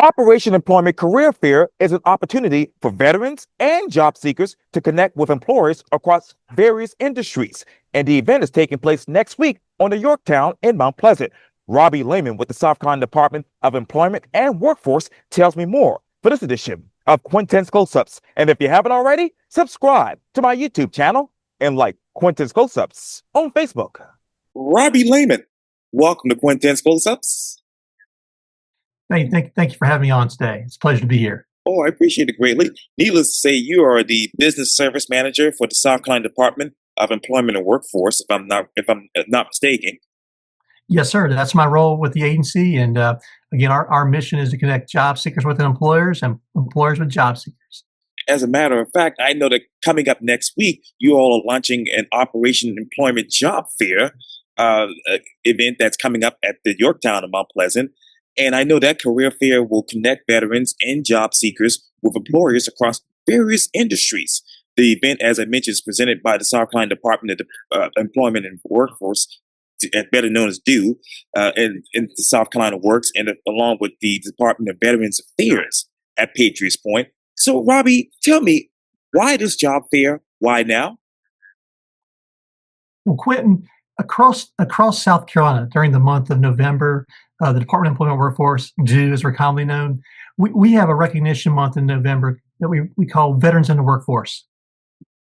Operation Employment Career Fair is an opportunity for veterans and job seekers to connect with employers across various industries. And the event is taking place next week on the Yorktown in Mount Pleasant. Robbie Lehman with the South Carolina Department of Employment and Workforce tells me more for this edition of Quintin's Close-Ups. And if you haven't already, subscribe to my YouTube channel and like Quintin's Close-Ups on Facebook. Robbie Lehman, welcome to Quintin's Close-Ups. Hey, thank you for having me on today. It's a pleasure to be here. Oh, I appreciate it greatly. Needless to say, you are the business service manager for the South Carolina Department of Employment and Workforce, if I'm not mistaken. Yes, sir. That's my role with the agency. And again, our mission is to connect job seekers with employers and employers with job seekers. As a matter of fact, I know that coming up next week, you all are launching an Operation Employment Job Fair event that's coming up at the Yorktown in Mount Pleasant. And I know that career fair will connect veterans and job seekers with employers across various industries. The event, as I mentioned, is presented by the South Carolina Department of Employment and Workforce, better known as DO, and the South Carolina Works, and along with the Department of Veterans Affairs at Patriots Point. So, Robbie, tell me, why this job fair? Why now? Well, Quintin, across South Carolina during the month of November, the Department of Employment and Workforce, DO as we're commonly known, we have a recognition month in November that we call Veterans in the Workforce.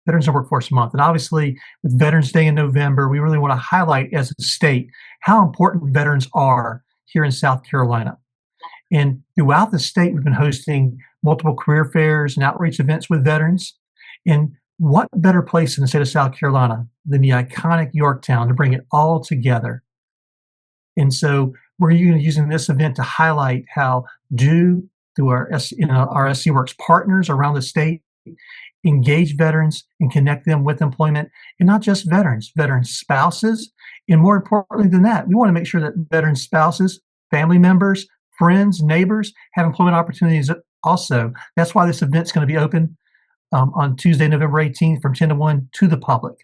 Veterans in the Workforce Month. And obviously, with Veterans Day in November, we really want to highlight as a state how important veterans are here in South Carolina. And throughout the state, we've been hosting multiple career fairs and outreach events with veterans. And what better place in the state of South Carolina than the iconic Yorktown to bring it all together? And so we're using this event to highlight how DO, through our SC Works partners around the state, engage veterans and connect them with employment, and not just veterans, veteran spouses. And more importantly than that, we want to make sure that veteran spouses, family members, friends, neighbors have employment opportunities also. That's why this event's going to be open on Tuesday, November 18th from 10 to 1 to the public.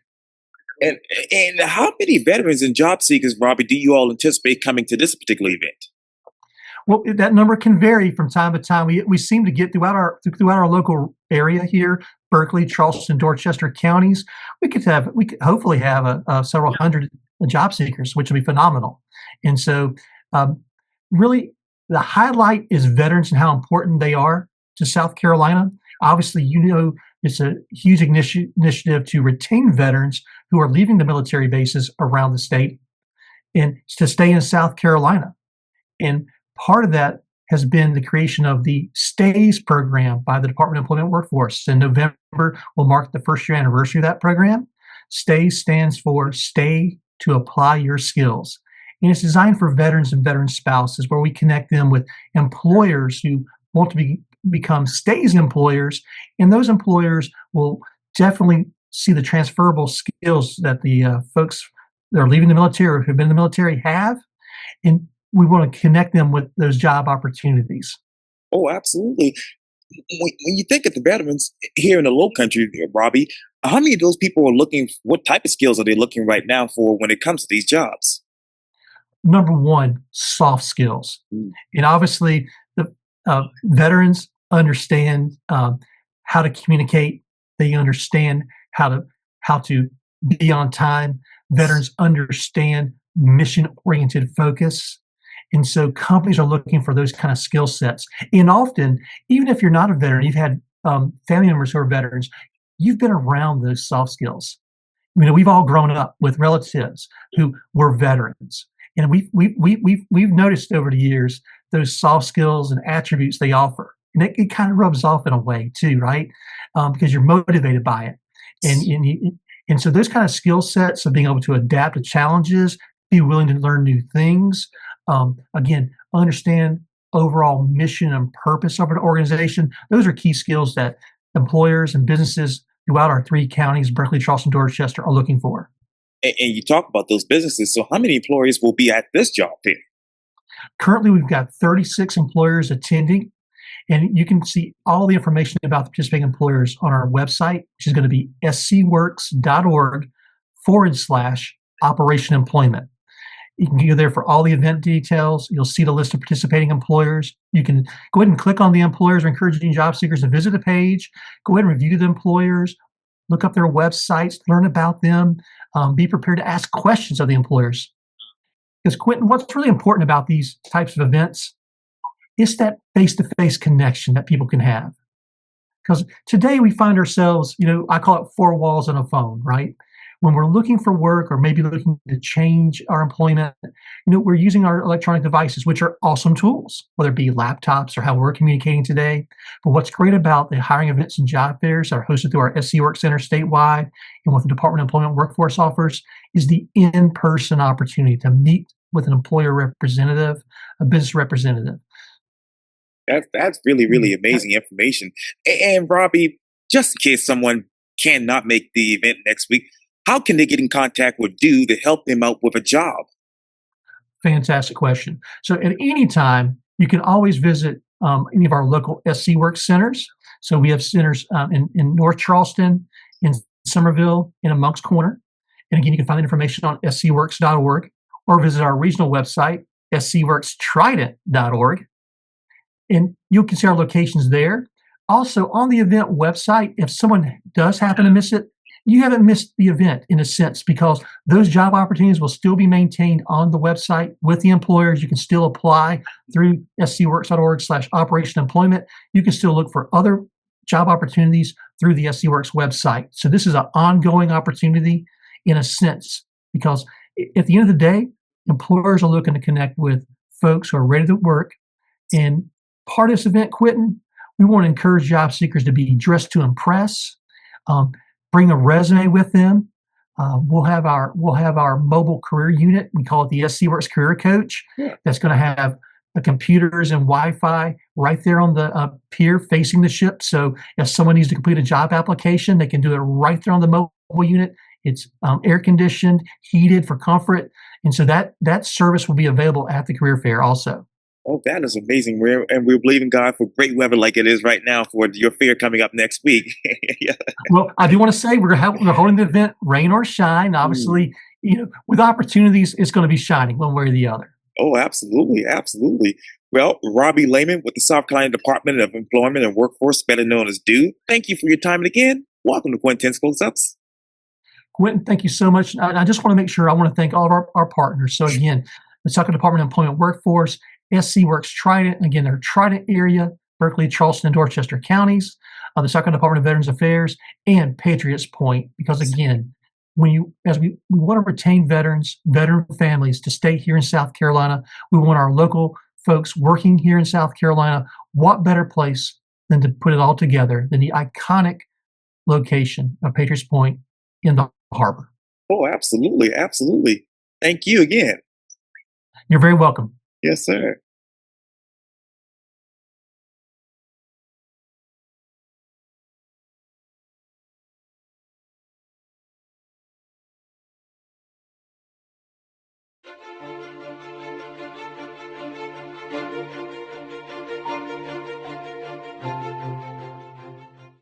And how many veterans and job seekers, Robbie, do you all anticipate coming to this particular event? Well, that number can vary from time to time. We seem to get throughout our local area here, Berkeley, Charleston, Dorchester counties. We could hopefully have several hundred job seekers, which would be phenomenal. And so, really, the highlight is veterans and how important they are to South Carolina. Obviously, it's a huge initiative to retain veterans who are leaving the military bases around the state and to stay in South Carolina. And part of that has been the creation of the STAYS program by the Department of Employment and Workforce. In November will mark the first year anniversary of that program. STAYS stands for Stay to Apply Your Skills. And it's designed for veterans and veteran spouses, where we connect them with employers who want to become STAYS employers, and those employers will definitely see the transferable skills that the folks that are leaving the military or who've been in the military have, and we want to connect them with those job opportunities. Oh, absolutely. When you think of the veterans here in the Low Country, Robbie, how many of those people are looking? What type of skills are they looking right now for when it comes to these jobs? Number one, soft skills, and obviously the veterans understand how to communicate. They understand how to be on time. Veterans understand mission-oriented focus. And so companies are looking for those kind of skill sets. And often, even if you're not a veteran, you've had family members who are veterans, you've been around those soft skills. We've all grown up with relatives who were veterans. And we've noticed over the years those soft skills and attributes they offer. And it kind of rubs off in a way too, right? Because you're motivated by it. And so those kind of skill sets of being able to adapt to challenges, be willing to learn new things, again, understand overall mission and purpose of an organization. Those are key skills that employers and businesses throughout our three counties, Berkeley, Charleston, Dorchester, are looking for. And you talk about those businesses. So how many employees will be at this job fair? Currently, we've got 36 employers attending, and you can see all the information about the participating employers on our website, which is going to be scworks.org/Operation Employment. You can go there for all the event details. You'll see the list of participating employers. You can go ahead and click on the employers. We're encouraging job seekers to visit the page, go ahead and review the employers, look up their websites, learn about them, be prepared to ask questions of the employers. Because Quintin, what's really important about these types of events is that face-to-face connection that people can have. Because today we find ourselves, I call it four walls and a phone, right? When we're looking for work or maybe looking to change our employment, we're using our electronic devices, which are awesome tools, whether it be laptops or how we're communicating today. But what's great about the hiring events and job fairs that are hosted through our SC Work Center statewide and what the Department of Employment Workforce offers is the in-person opportunity to meet with an employer representative, a business representative. That's really amazing information. And Robbie, just in case someone cannot make the event next week, how can they get in contact with you to help them out with a job? Fantastic question. So at any time, you can always visit any of our local SC Work centers. So we have centers in North Charleston, in Somerville, and in Moncks Corner. And again, you can find information on scworks.org or visit our regional website, scworkstrident.org. And you can see our locations there. Also, on the event website, if someone does happen to miss it, you haven't missed the event in a sense because those job opportunities will still be maintained on the website with the employers. You can still apply through scworks.org/operation employment. You can still look for other job opportunities through the SCWorks website. So this is an ongoing opportunity in a sense because at the end of the day, employers are looking to connect with folks who are ready to work. And part of this event, Quintin, we want to encourage job seekers to be dressed to impress. Bring a resume with them. We'll have our mobile career unit. We call it the SC Works Career Coach. Yeah. That's going to have the computers and Wi-Fi right there on the pier facing the ship. So if someone needs to complete a job application, they can do it right there on the mobile unit. It's air conditioned, heated for comfort, and so that service will be available at the career fair also. Oh, that is amazing. We're believing God for great weather like it is right now for your fair coming up next week. Yeah. Well, I do want to say we're holding the event rain or shine. Obviously, with opportunities, it's going to be shining one way or the other. Oh, absolutely. Well, Robbie Lehman with the South Carolina Department of Employment and Workforce, better known as DO. Thank you for your time, and again, welcome to Quintin's Close-Ups. Quintin, thank you so much. I just want to make sure I want to thank all of our partners. So again, the South Carolina Department of Employment and Workforce, SC Works Trident, again, their Trident area, Berkeley, Charleston, and Dorchester counties, the South Carolina Department of Veterans Affairs, and Patriots Point. Because again, we want to retain veteran families to stay here in South Carolina. We want our local folks working here in South Carolina. What better place than to put it all together than the iconic location of Patriots Point in the harbor? Oh, absolutely. Thank you again. You're very welcome. Yes, sir.